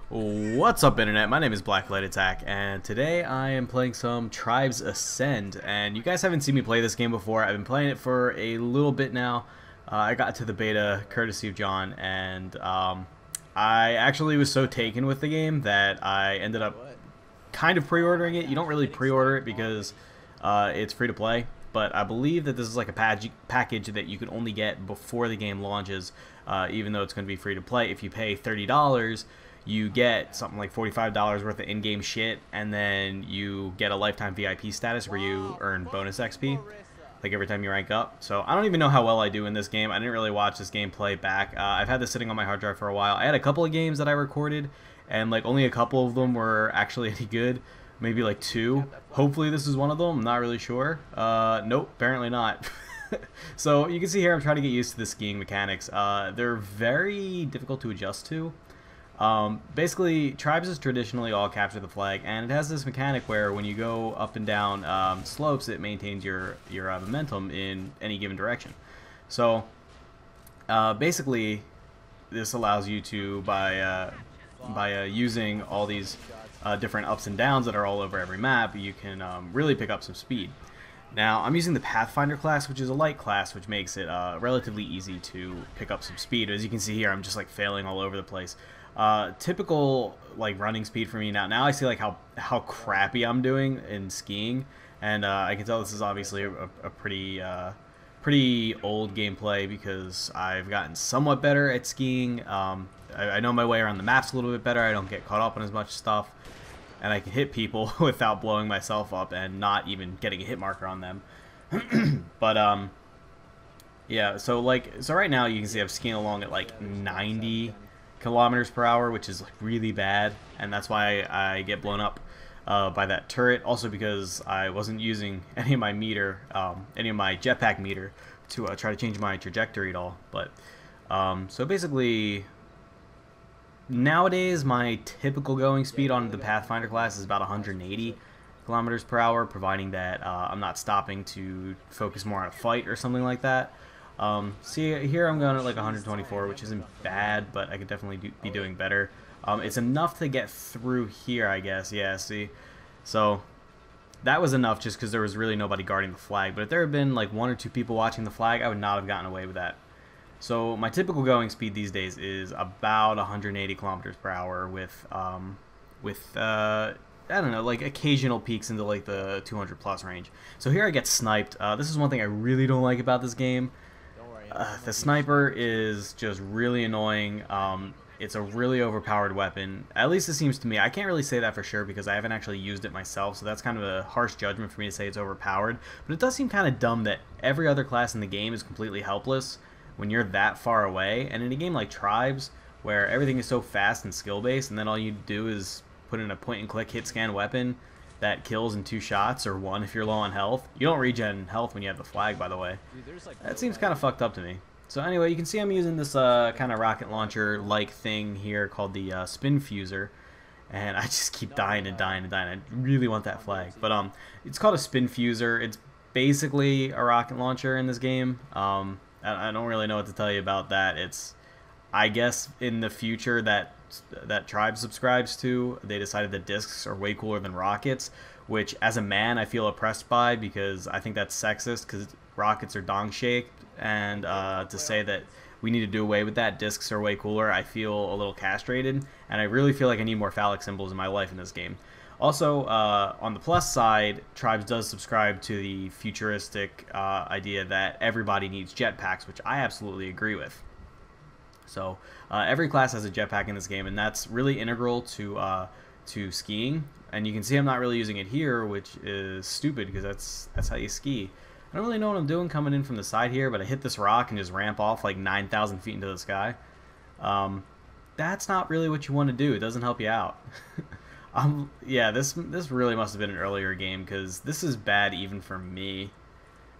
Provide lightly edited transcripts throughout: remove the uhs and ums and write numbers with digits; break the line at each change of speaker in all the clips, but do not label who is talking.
What's up, Internet? My name is BlackLightAttack, and today I am playing some Tribes Ascend. And you guys haven't seen me play this game before. I've been playing it for a little bit now. I got to the beta courtesy of John, and I actually was so taken with the game that I ended up kind of pre-ordering it. You don't really pre-order it because it's free to play, but I believe that this is like a package that you can only get before the game launches, even though it's going to be free to play. If you pay $30, you get something like $45 worth of in-game shit, and then you get a lifetime VIP status where you earn bonus XP, like every time you rank up. So I don't even know how well I do in this game. I didn't really watch this gameplay back. I've had this sitting on my hard drive for a while. I had a couple of games that I recorded, and like only a couple of them were actually any good. Maybe like two. Hopefully this is one of them. I'm not really sure. Nope, apparently not. So you can see here I'm trying to get used to the skiing mechanics. They're very difficult to adjust to. Basically, Tribes is traditionally all capture the flag, and it has this mechanic where when you go up and down slopes, it maintains your momentum in any given direction. So basically, this allows you to, by using all these different ups and downs that are all over every map, you can really pick up some speed. Now, I'm using the Pathfinder class, which is a light class, which makes it relatively easy to pick up some speed. As you can see here, I'm just like failing all over the place. Typical like running speed for me now I see like how crappy I'm doing in skiing, and I can tell this is obviously a pretty old gameplay because I've gotten somewhat better at skiing. I know my way around the maps a little bit better. I don't get caught up on as much stuff, and I can hit people without blowing myself up and not even getting a hit marker on them. But yeah, so right now you can see I'm skiing along at like 90 kilometers per hour, which is like really bad, and that's why I get blown up by that turret. Also because I wasn't using any of my meter, any of my jetpack meter to try to change my trajectory at all. But so basically, nowadays my typical going speed on the Pathfinder class is about 180 kilometers per hour, providing that I'm not stopping to focus more on a fight or something like that. See here I'm going at like 124, which isn't bad, but I could definitely be doing better. It's enough to get through here, I guess. Yeah, see, so that was enough just because there was really nobody guarding the flag. But if there had been like one or two people watching the flag, I would not have gotten away with that. So my typical going speed these days is about 180 kilometers per hour with I don't know, like occasional peaks into like the 200 plus range. So here I get sniped. This is one thing I really don't like about this game. The sniper is just really annoying. It's a really overpowered weapon. At least it seems to me. I can't really say that for sure because I haven't actually used it myself, so that's kind of a harsh judgment for me to say it's overpowered. But it does seem kind of dumb that every other class in the game is completely helpless when you're that far away. And in a game like Tribes, where everything is so fast and skill-based, and then all you do is put in a point-and-click hit-scan weapon that kills in 2 shots, or 1 if you're low on health. You don't regen health when you have the flag, by the way. That seems kind of fucked up to me. So anyway, you can see I'm using this kind of rocket launcher-like thing here called the spin fuser, and I just keep dying and dying and dying. I really want that flag, but it's called a spin fuser. It's basically a rocket launcher in this game. I don't really know what to tell you about that. It's, I guess, in the future that Tribe subscribes to, they decided that discs are way cooler than rockets, which as a man I feel oppressed by because I think that's sexist because rockets are dong shaped, and to say that we need to do away with that, discs are way cooler, I feel a little castrated, and I really feel like I need more phallic symbols in my life in this game. Also, on the plus side, Tribes does subscribe to the futuristic idea that everybody needs jetpacks, which I absolutely agree with. So every class has a jetpack in this game, and that's really integral to skiing. And you can see I'm not really using it here, which is stupid because that's how you ski. I don't really know what I'm doing coming in from the side here, but I hit this rock and just ramp off like 9,000 feet into the sky. That's not really what you want to do. It doesn't help you out. Yeah, this really must have been an earlier game because this is bad even for me.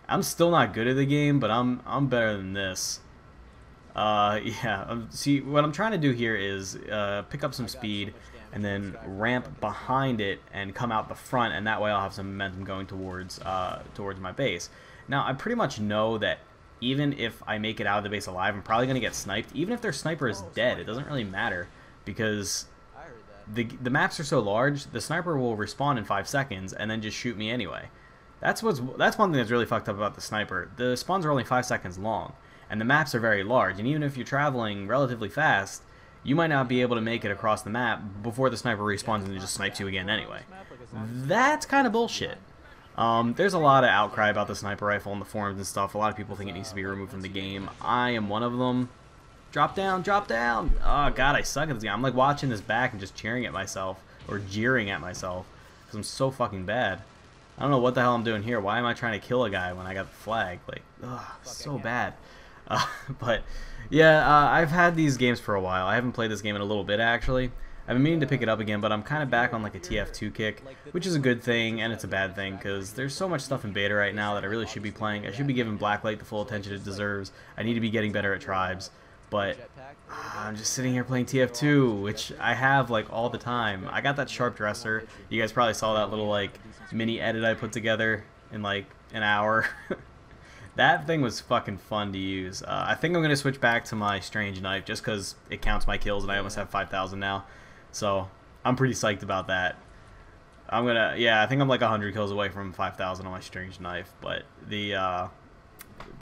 I'm still not good at the game, but I'm better than this. Yeah, see, what I'm trying to do here is pick up some speed and then ramp behind it and come out the front, and that way I'll have some momentum going towards my base. Now, I pretty much know that even if I make it out of the base alive, I'm probably going to get sniped. Even if their sniper is dead, it doesn't really matter because the maps are so large, the sniper will respawn in 5 seconds and then just shoot me anyway. That's one thing that's really fucked up about the sniper. The spawns are only 5 seconds long, and the maps are very large. And even if you're traveling relatively fast, you might not be able to make it across the map before the sniper respawns and just snipes you again anyway. That's kind of bullshit. There's a lot of outcry about the sniper rifle in the forums and stuff. A lot of people think it needs to be removed from the game. I am one of them. Drop down, drop down! Oh god, I suck at this game. I'm like watching this back and just cheering at myself, or jeering at myself, because I'm so fucking bad. I don't know what the hell I'm doing here. Why am I trying to kill a guy when I got the flag? Like, ugh, so bad. But, yeah, I've had these games for a while. I haven't played this game in a little bit, actually. I've been meaning to pick it up again, but I'm kind of back on, like, a TF2 kick, which is a good thing, and it's a bad thing, because there's so much stuff in beta right now that I really should be playing. I should be giving Blacklight the full attention it deserves. I need to be getting better at tribes, but I'm just sitting here playing TF2, which I have, like, all the time. I got that sharp dresser. You guys probably saw that little, like, mini edit I put together in, like, an hour. That thing was fucking fun to use. I think I'm going to switch back to my strange knife just because it counts my kills and I almost have 5,000 now. So I'm pretty psyched about that. Yeah, I think I'm like 100 kills away from 5,000 on my strange knife. But the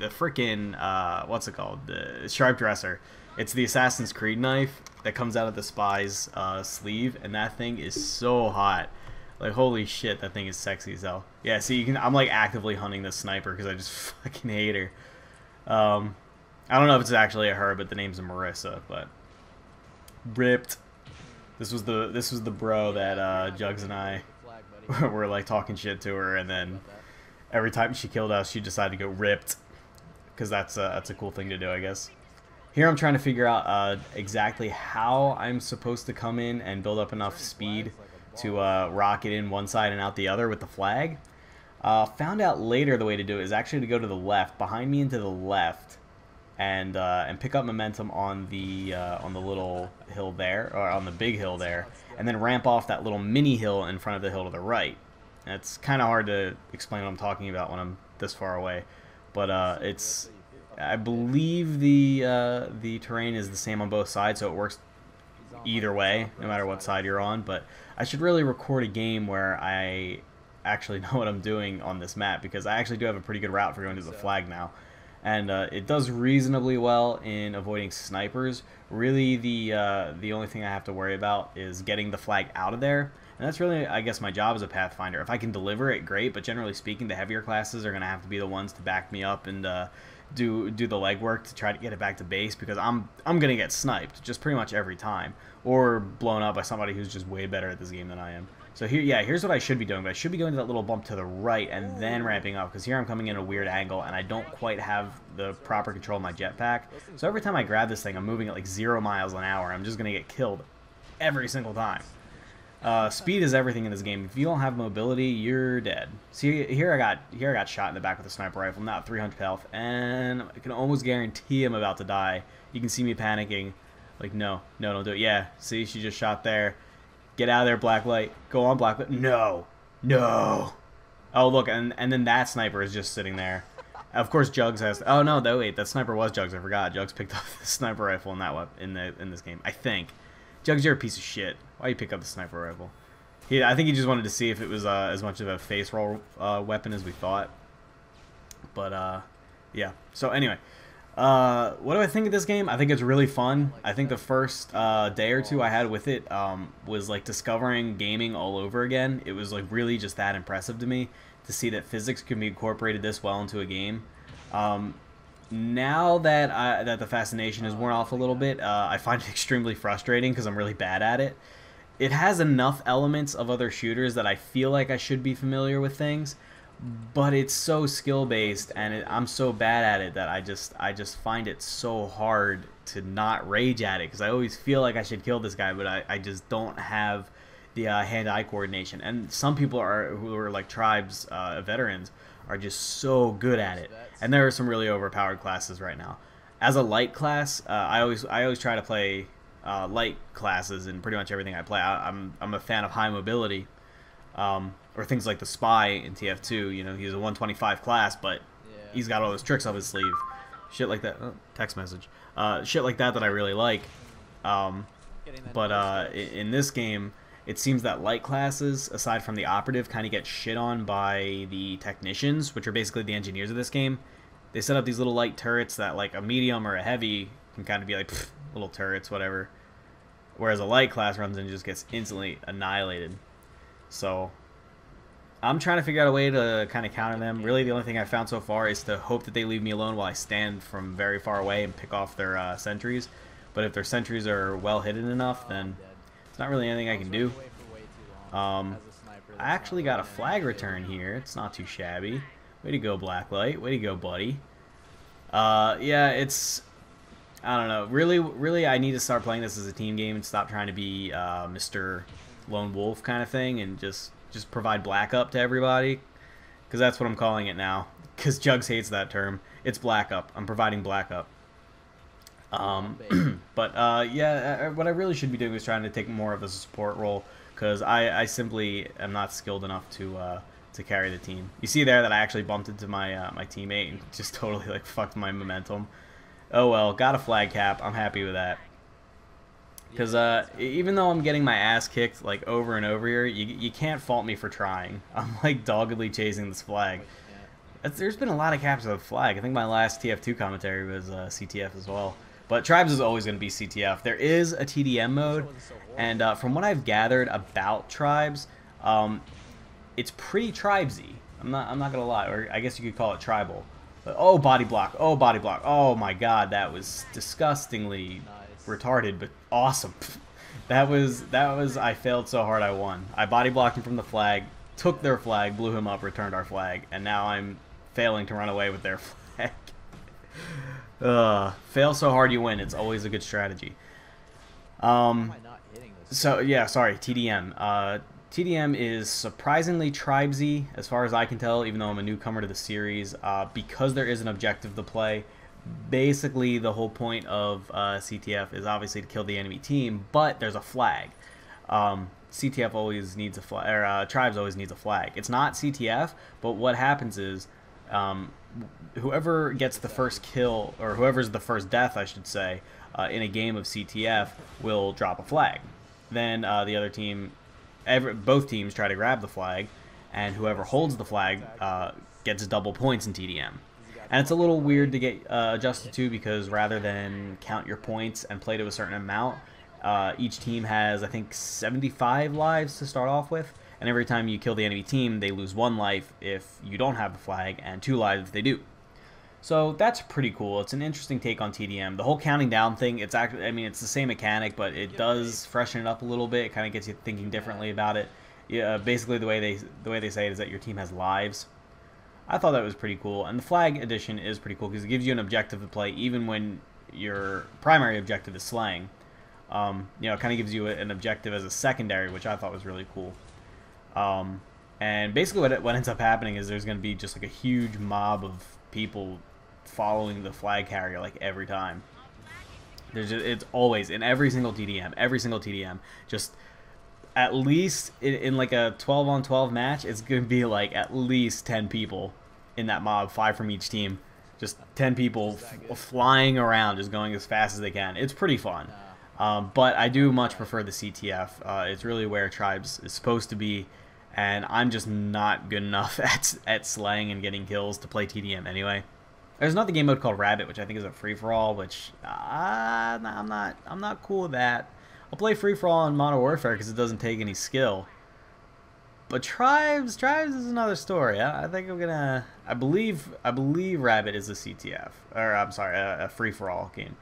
freaking, what's it called? The sharp dresser. It's the Assassin's Creed knife that comes out of the spy's sleeve, and that thing is so hot. Like, holy shit, that thing is sexy as hell. Yeah, see, I'm like actively hunting this sniper because I just fucking hate her. I don't know if it's actually a her, but the name's Marissa. But ripped. This was the bro that Jugs and I were like talking shit to her, and then every time she killed us, she decided to go ripped because that's a cool thing to do, I guess. Here I'm trying to figure out exactly how I'm supposed to come in and build up enough speed to rocket in one side and out the other with the flag. Found out later the way to do it is actually to go to the left, behind me and to the left, and pick up momentum on the little hill there, or on the big hill there, and then ramp off that little mini hill in front of the hill to the right. It's kind of hard to explain what I'm talking about when I'm this far away, but I believe the terrain is the same on both sides, so it works either way, no matter what side you're on. But I should really record a game where I actually know what I'm doing on this map, because I actually do have a pretty good route for going to the flag now, and it does reasonably well in avoiding snipers. Really, the only thing I have to worry about is getting the flag out of there, and that's really, I guess, my job as a Pathfinder. If I can deliver it, great, but generally speaking, the heavier classes are going to have to be the ones to back me up and do the legwork to try to get it back to base, because I'm gonna get sniped just pretty much every time, or blown up by somebody who's just way better at this game than I am. So here's what I should be doing. But I should be going to that little bump to the right and then ramping up, because here I'm coming in a weird angle and I don't quite have the proper control of my jetpack. So every time I grab this thing, I'm moving at like 0 miles an hour. I'm just gonna get killed every single time. Speed is everything in this game. If you don't have mobility, you're dead. See, here I got shot in the back with a sniper rifle, now at 300 health, and I can almost guarantee I'm about to die. You can see me panicking, like, no, don't do it. Yeah, see, she just shot there. Get out of there, Blacklight. Go on, Blacklight. No. Oh, look, and then that sniper is just sitting there. Of course, Jugs has. Oh no, wait, that sniper was Jugs. I forgot. Jugs picked up the sniper rifle in that weapon in this game, I think. Jugs, you're a piece of shit. Why you pick up the sniper rifle? I think he just wanted to see if it was as much of a face roll weapon as we thought. But yeah. So anyway, what do I think of this game? I think it's really fun. I think the first day or two I had with it was like discovering gaming all over again. It was like really just that impressive to me to see that physics can be incorporated this well into a game. Now that the fascination is worn off a little bit, I find it extremely frustrating because I'm really bad at it. It has enough elements of other shooters that I feel like I should be familiar with things, but it's so skill-based and I'm so bad at it that I just find it so hard to not rage at it, because I always feel like I should kill this guy, but I just don't have the hand-eye coordination. And some people who are like tribes veterans are just so good at it, and there are some really overpowered classes right now. As a light class, I always try to play light classes in pretty much everything I play. I'm a fan of high mobility, or things like the Spy in TF2. You know, he's a 125 class, but he's got all those tricks up his sleeve, shit like that. Oh, text message, shit like that I really like. But in this game, it seems that light classes, aside from the operative, kind of get shit on by the technicians, which are basically the engineers of this game. They set up these little light turrets that, like, a medium or a heavy can kind of be like, pfft, little turrets, whatever. Whereas a light class runs in and just gets instantly annihilated. So I'm trying to figure out a way to kind of counter them. Really, the only thing I've found so far is to hope that they leave me alone while I stand from very far away and pick off their sentries. But if their sentries are well hidden enough, then it's not really anything I can do. I actually got a flag return here. It's not too shabby. Way to go, Blacklight. Way to go, buddy. Yeah, it's... I don't know. Really, I need to start playing this as a team game and stop trying to be Mr. Lone Wolf kind of thing and just provide black up to everybody. Because that's what I'm calling it now. Because Jugs hates that term. It's black up. I'm providing black up. Yeah, what I really should be doing is trying to take more of a support role, because I simply am not skilled enough to carry the team. You see there that I actually bumped into my my teammate and just totally like fucked my momentum. Oh well, got a flag cap. I'm happy with that. Because even though I'm getting my ass kicked like over and over here, you can't fault me for trying. I'm like doggedly chasing this flag. There's been a lot of caps of the flag. I think my last TF2 commentary was CTF as well. But Tribes is always going to be CTF. There is a TDM mode, and from what I've gathered about Tribes, it's pretty Tribesy. I'm not gonna lie, or I guess you could call it tribal. But, oh, body block! Oh, body block! Oh my God, that was disgustingly retarded, but awesome. that was I failed so hard I won. I body blocked him from the flag, took their flag, blew him up, returned our flag, and now I'm failing to run away with their flag. Fail so hard you win. It's always a good strategy. So yeah, sorry, TDM. TDM is surprisingly Tribesy, as far as I can tell, even though I'm a newcomer to the series, because there is an objective to play. Basically, the whole point of CTF is obviously to kill the enemy team, but there's a flag. CTF always needs a flag, or Tribes always needs a flag. It's not CTF, but what happens is, whoever gets the first kill, or whoever's the first death, I should say, in a game of CTF will drop a flag. Then the other team, both teams try to grab the flag, and whoever holds the flag gets double points in TDM. And it's a little weird to get adjusted to, because rather than count your points and play to a certain amount, each team has, I think, 75 lives to start off with. And every time you kill the enemy team, they lose 1 life if you don't have the flag, and 2 lives if they do. So that's pretty cool. It's an interesting take on TDM. The whole counting down thing, it's actually, I mean, it's the same mechanic, but it does freshen it up a little bit. It kind of gets you thinking differently about it. Yeah, basically the way they say it is that your team has lives. I thought that was pretty cool, and the flag edition is pretty cool because it gives you an objective to play even when your primary objective is slaying. You know, it kind of gives you an objective as a secondary, which I thought was really cool. And basically what ends up happening is there's going to be just like a huge mob of people following the flag carrier like every time. It's always in every single TDM, just at least in like a 12-on-12 match, it's going to be like at least 10 people in that mob, 5 from each team. Just 10 people flying around, just going as fast as they can. It's pretty fun. But I do much prefer the CTF. It's really where Tribes is supposed to be, and I'm just not good enough at slaying and getting kills to play TDM anyway. There's another game mode called Rabbit, which I think is a free-for-all, which I'm not cool with that. I'll play free-for-all in Modern Warfare because it doesn't take any skill. But Tribes is another story. I think I'm gonna. I believe Rabbit is a CTF, or I'm sorry, a free-for-all game.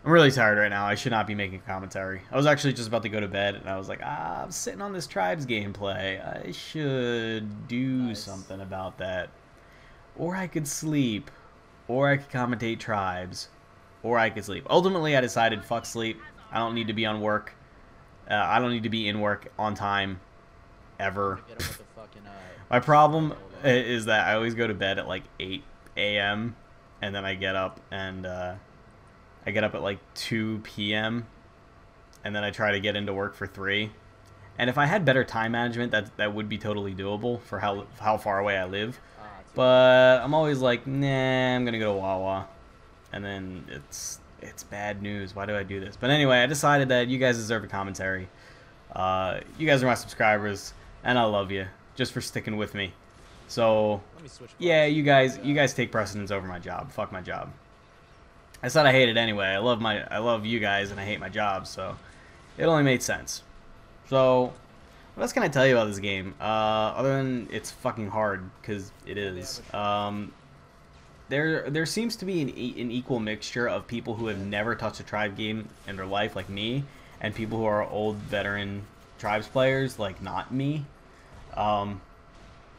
I'm really tired right now. I should not be making commentary. I was actually just about to go to bed, and I was like, I'm sitting on this Tribes gameplay. I should do something about that. Or I could sleep. Or I could commentate Tribes. Or I could sleep. Ultimately, I decided, fuck sleep. I don't need to be on work. I don't need to be in work on time. Ever. My problem is that I always go to bed at like 8 a.m. And then I get up and... I get up at like 2 p.m. and then I try to get into work for 3. And if I had better time management, that would be totally doable for how far away I live. But I'm always like, nah, I'm gonna go to Wawa, and then it's It's bad news. Why do I do this? But anyway, I decided that you guys deserve a commentary. You guys are my subscribers, and I love you just for sticking with me. So, yeah, you guys take precedence over my job. Fuck my job. I said I hate it anyway. I love you guys, and I hate my job. So, it only made sense. So, what else can I tell you about this game? Other than it's fucking hard, because it is. There seems to be an equal mixture of people who have never touched a tribe game in their life, like me, and people who are old veteran tribes players, like not me.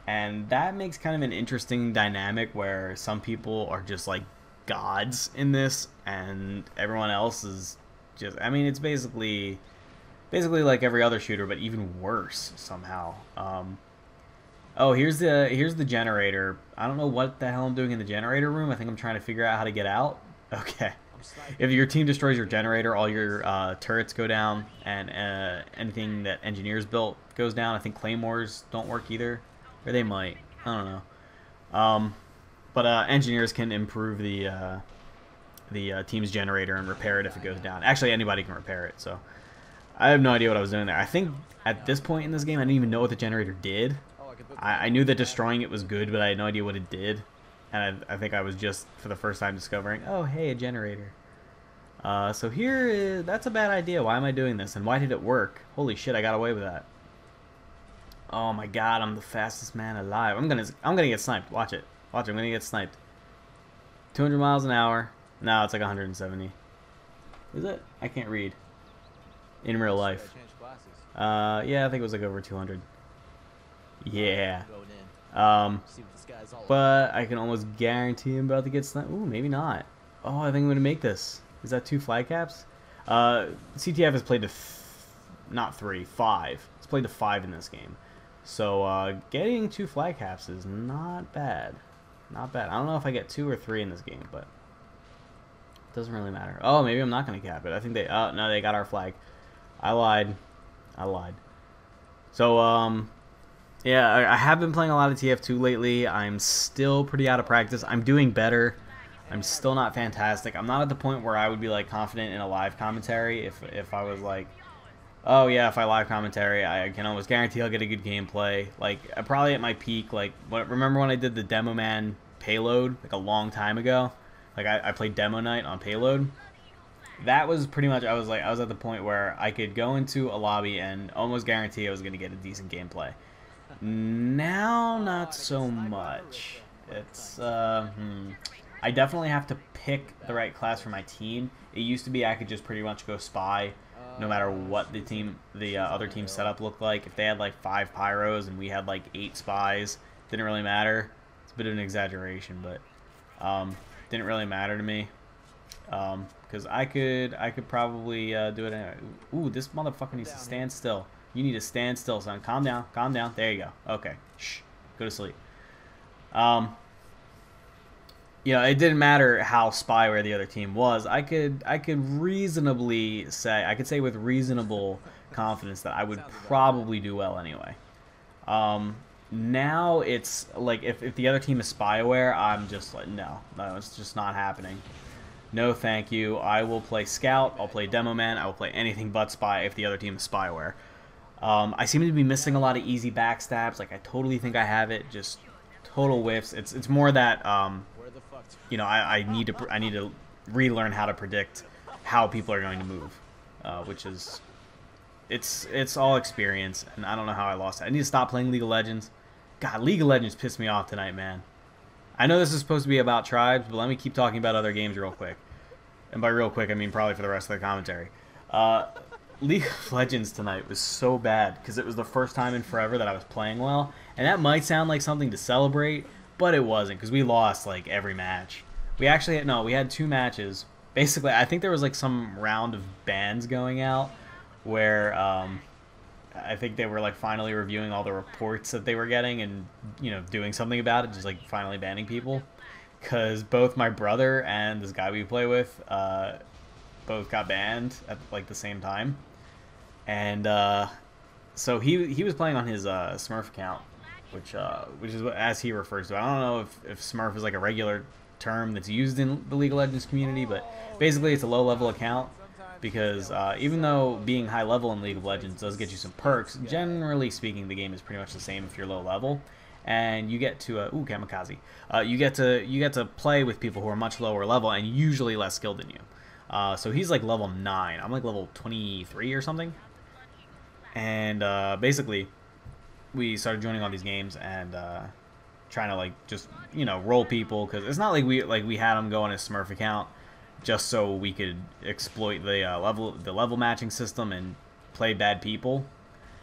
And that makes kind of an interesting dynamic where some people are just like gods in this, and everyone else is just, I mean, it's basically like every other shooter, but even worse somehow. Oh, here's the generator. I don't know what the hell I'm doing in the generator room. I think I'm trying to figure out how to get out. Okay. If your team destroys your generator, all your turrets go down, and anything that engineers built goes down. I think claymores don't work either. Or they might. I don't know. But engineers can improve the team's generator and repair it if it goes down. Actually, anybody can repair it. So I have no idea what I was doing there. I think at this point in this game, I didn't even know what the generator did. I knew that destroying it was good, but I had no idea what it did. And I think I was just, for the first time, discovering, oh, hey, a generator. So here, that's a bad idea. Why am I doing this? And why did it work? Holy shit, I got away with that. Oh my god, I'm the fastest man alive. I'm gonna get sniped. Watch it. Watch it, I'm gonna get sniped. 200 miles an hour. No, it's like 170. Is it? I can't read. In real life. Yeah, I think it was like over 200. Yeah. But I can almost guarantee I'm about to get sniped. Ooh, maybe not. Oh, I think I'm gonna make this. Is that 2 flag caps? CTF has played to not 3, 5. It's played to 5 in this game. So getting 2 flag caps is not bad. Not bad. I don't know if I get 2 or 3 in this game, but it doesn't really matter. Oh, maybe I'm not gonna cap it. I think they. Oh no, they got our flag. I lied. So yeah, I have been playing a lot of TF2 lately. I'm still pretty out of practice. I'm doing better. I'm still not fantastic. I'm not at the point where I would be like confident in a live commentary. If I was like, oh yeah, if I live commentary, I can almost guarantee I'll get a good gameplay. Like probably at my peak, like remember when I did the Demo Man payload like a long time ago? Like I played Demo Night on payload. That was pretty much, I was at the point where I could go into a lobby and almost guarantee I was going to get a decent gameplay. Now, not so much. It's, I definitely have to pick the right class for my team. It used to be I could just pretty much go spy, no matter what the other team's setup looked like. If they had like 5 pyros and we had like 8 spies, didn't really matter. It's a bit of an exaggeration, but didn't really matter to me. Because I could probably do it anyway. Ooh, this motherfucker needs to stand still. You need to stand still, son. Calm down. Calm down. There you go. Okay. Shh. Go to sleep. You know, it didn't matter how spyware the other team was. I could reasonably say, I could say with reasonable confidence that I would probably do well anyway. Now it's like if the other team is spyware, I'm just like, no, it's just not happening. No, thank you. I will play Scout. I'll play Demo Man. I will play anything but Spy if the other team is spyware. I seem to be missing a lot of easy backstabs. Like I totally think I have it. Just total whiffs. It's more that you know, I need to relearn how to predict how people are going to move, which is it's all experience, and I don't know how I lost it. I need to stop playing League of Legends. God, League of Legends pissed me off tonight, man. I know this is supposed to be about tribes, but let me keep talking about other games real quick. And by real quick, I mean probably for the rest of the commentary. League of Legends tonight was so bad because it was the first time in forever that I was playing well. And that might sound like something to celebrate, but it wasn't because we lost like every match. We actually had, no, we had 2 matches. Basically, I think there was like some round of bans going out where I think they were like finally reviewing all the reports that they were getting and, you know, doing something about it, just like finally banning people. Because both my brother and this guy we play with both got banned at like the same time. And so he was playing on his Smurf account, which is what, as he refers to it. I don't know if Smurf is like a regular term that's used in the League of Legends community, but basically it's a low-level account because even though being high level in League of Legends does get you some perks, generally speaking, the game is pretty much the same if you're low level, and you get to kamikaze. You get to play with people who are much lower level and usually less skilled than you. So he's like level 9. I'm like level 23 or something. And basically, we started joining all these games and trying to like just roll people, because it's not like we had him go on his Smurf account just so we could exploit the level matching system and play bad people.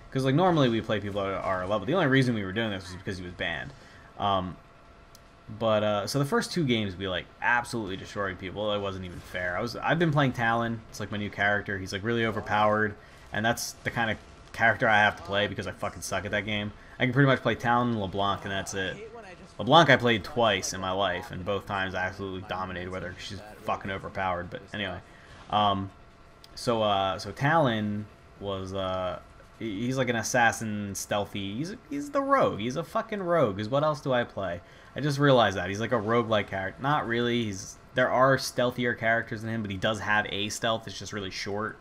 Because like normally we play people at our level. The only reason we were doing this was because he was banned. So the first 2 games we like absolutely destroyed people. It wasn't even fair. I've been playing Talon. It's like my new character. He's like really overpowered, and that's the kind of character I have to play because I fucking suck at that game. I can pretty much play Talon and LeBlanc, and that's it. LeBlanc I played twice in my life, and both times I absolutely dominated with her. She's fucking overpowered. But anyway, so Talon was he's like an assassin, stealthy. He's the rogue. He's a fucking rogue. Because what else do I play? I just realized that he's like a roguelike character. Not really. There are stealthier characters than him, but he does have a stealth. It's just really short.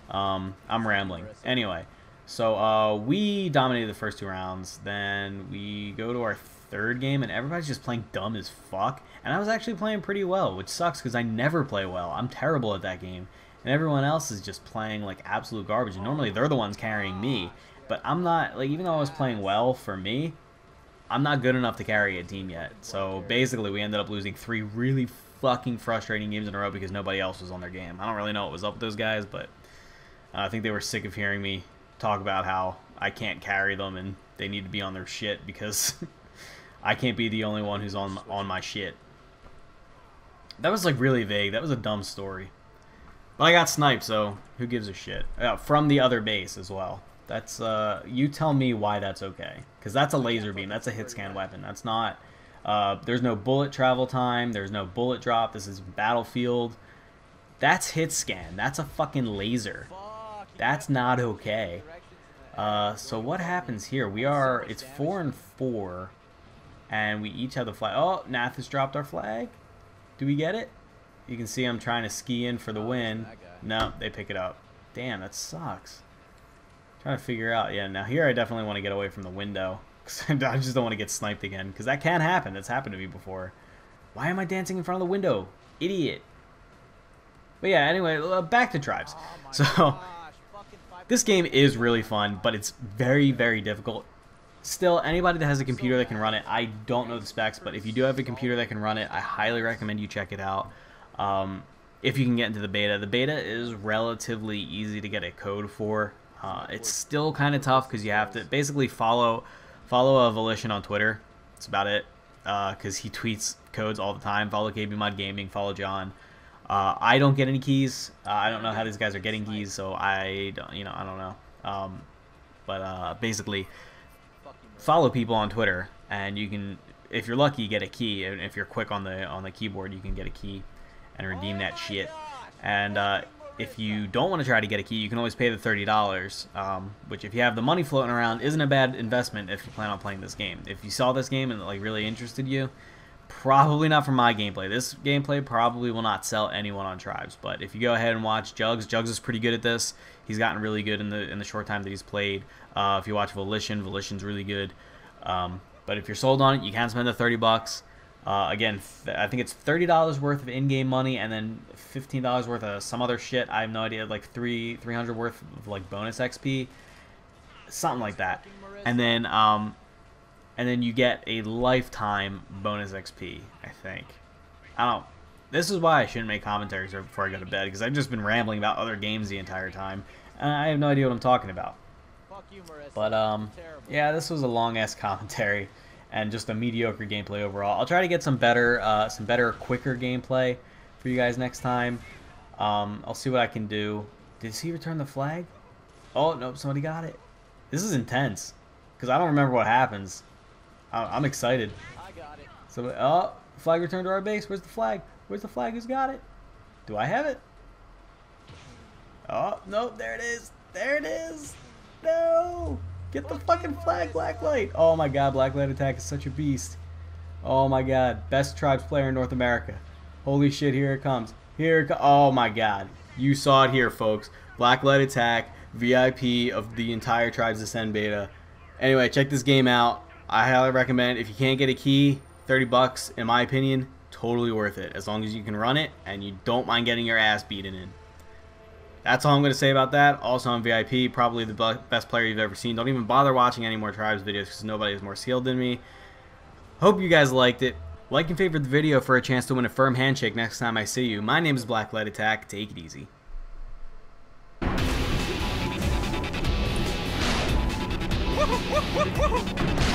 I'm rambling. Anyway, so we dominated the first 2 rounds. Then we go to our 3rd game, and everybody's just playing dumb as fuck. And I was actually playing pretty well, which sucks because I never play well. I'm terrible at that game. And everyone else is just playing like absolute garbage. And normally they're the ones carrying me. But I'm not, like, even though I was playing well for me, I'm not good enough to carry a team yet. So basically we ended up losing 3 really fucking frustrating games in a row because nobody else was on their game. I don't really know what was up with those guys, but I think they were sick of hearing me talk about how I can't carry them and they need to be on their shit because I can't be the only one who's on my shit. That was like really vague. That was a dumb story. But I got sniped, so who gives a shit? From the other base as well. That's you tell me why that's okay. Because that's a laser beam. That's a hit scan weapon. That's not. There's no bullet travel time. There's no bullet drop. This is Battlefield. That's hit scan. That's a fucking laser. That's not okay. So what happens here? It's 4-4, and we each have the flag. Oh, Nath has dropped our flag. Do we get it? You can see I'm trying to ski in for the win. No, they pick it up. Damn, that sucks. Trying to figure out. Yeah, now here I definitely want to get away from the window. I just don't want to get sniped again, because that can happen. That's happened to me before. Why am I dancing in front of the window? Idiot. But yeah, anyway, back to tribes. So this game is really fun, but it's very, very difficult. Still, anybody that has a computer that can run it, I don't know the specs, but if you do have a computer that can run it, I highly recommend you check it out. If you can get into the beta is relatively easy to get a code for. It's still kind of tough because you have to basically follow a Volition on Twitter. That's about it, because he tweets codes all the time. Follow KB Mod Gaming. Follow John. I don't get any keys. I don't know how these guys are getting keys, so I don't know. Basically, follow people on Twitter, and you can, if you're lucky, get a key. And if you're quick on the keyboard, you can get a key and redeem that shit. And if you don't want to try to get a key, you can always pay the $30, which if you have the money floating around isn't a bad investment if you plan on playing this game. If you saw this game and it like really interested you, probably not for my gameplay. This gameplay probably will not sell anyone on Tribes, but if you go ahead and watch Jugs is pretty good at this. He's gotten really good in the short time that he's played. If you watch Volition's really good. But if you're sold on it, you can spend the $30. Again, I think it's $30 worth of in-game money and then $15 worth of some other shit. I have no idea, like $300 worth of like bonus XP, something like that. And then you get a lifetime bonus XP, I think. I don't. This is why I shouldn't make commentaries before I go to bed, because I've just been rambling about other games the entire time, and I have no idea what I'm talking about. But yeah, this was a long-ass commentary and just a mediocre gameplay overall. I'll try to get some better, quicker gameplay for you guys next time. I'll see what I can do. Did he return the flag? Oh, nope, somebody got it. This is intense, because I don't remember what happens. I'm excited. So, oh, flag returned to our base. Where's the flag? Where's the flag? Who's got it? Do I have it? Oh, no, there it is. There it is. No. Get the fucking flag, Blacklight. Oh my god, BlackLightAttack is such a beast. Oh my god. Best Tribes player in North America. Holy shit, here it comes. Oh my god. You saw it here, folks. BlackLightAttack, VIP of the entire Tribes Ascend beta. Anyway, check this game out. I highly recommend it. If you can't get a key, 30 bucks, in my opinion, totally worth it. As long as you can run it and you don't mind getting your ass beaten in. That's all I'm going to say about that. Also on VIP, probably the best player you've ever seen. Don't even bother watching any more Tribes videos because nobody is more skilled than me. Hope you guys liked it. Like and favorite the video for a chance to win a firm handshake next time I see you. My name is BlackLightAttack. Take it easy.
Woohoo!